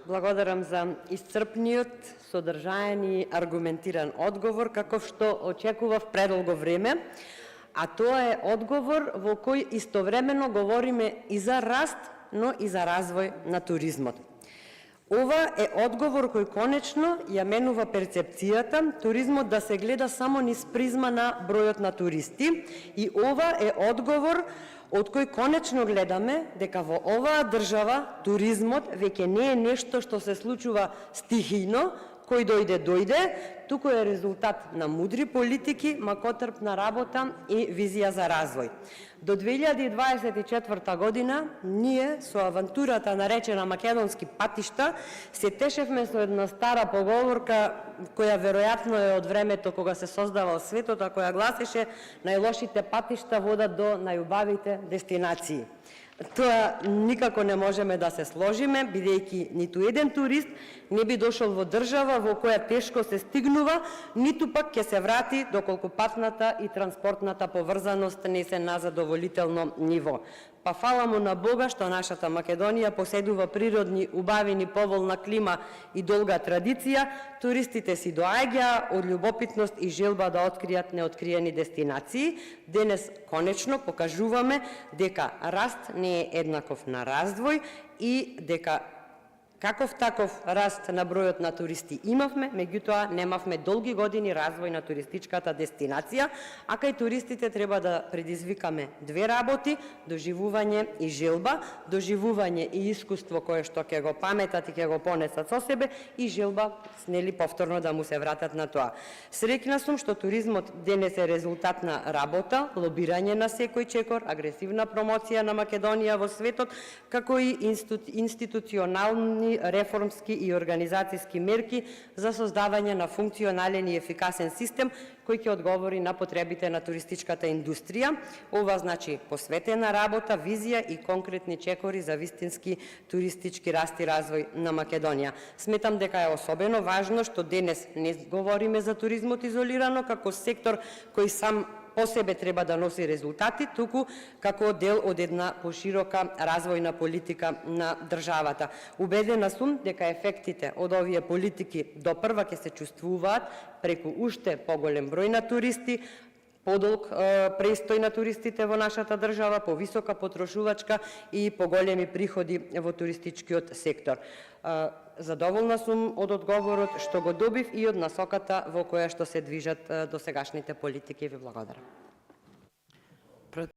Благодарам за исцрпниот, содржаен и аргументиран одговор, каков што очекував предолго време, а тоа е одговор во кој истовремено говориме и за раст, но и за развој на туризмот. Ова е одговор кој конечно ја менува перцепцијата туризмот да се гледа само низ призма на бројот на туристи, и ова е одговор од кој конечно гледаме дека во оваа држава туризмот веќе не е нешто што се случува стихијно, кој дојде, туку е резултат на мудри политики, макотрпна работа и визија за развој. До 2024 година ние со авантурата наречена македонски патишта се тешевме со една стара поговорка која веројатно е од времето кога се создавал светот, а која гласеше: најлошите патишта водат до најубавите дестинации. Тоа никако не можеме да се сложиме, бидејќи ниту еден турист не би дошол во држава во која тешко се стигнува, ниту пак ќе се врати доколку патната и транспортната поврзаност не се на задоволително ниво. Па фала му на Бога што нашата Македонија поседува природни убавини, поволна клима и долга традиција, туристите си доаѓаа од љубопитност и желба да откријат неоткриени дестинации. Денес конечно покажуваме дека раст не е еднаков на развој и дека каков таков раст на бројот на туристи имавме, меѓутоа немавме долги години развој на туристичката дестинација, а кај туристите треба да предизвикаме две работи: доживување и желба, доживување и искуство кое што ќе го паметат и ќе го понесат со себе, и желба снели повторно да му се вратат на тоа. Среќна сум што туризмот денес е резултат на работа, лобирање на секој чекор, агресивна промоција на Македонија во светот, како и институционални реформски и организацијски мерки за создавање на функционален и ефикасен систем кој ќе одговори на потребите на туристичката индустрија. Ова значи посветена работа, визија и конкретни чекори за вистински туристички раст и развој на Македонија. Сметам дека е особено важно што денес не говориме за туризмот изолирано како сектор кој сам по себе треба да носи резултати, туку како дел од една поширока развојна политика на државата. Убедена сум дека ефектите од овие политики допрва ќе се чувствуваат преку уште поголем број на туристи, подолг престој на туристите во нашата држава, повисока потрошувачка и поголеми приходи во туристичкиот сектор. Задоволна сум од одговорот што го добив и од насоката во која што се движат досегашните политики. Ви благодарам.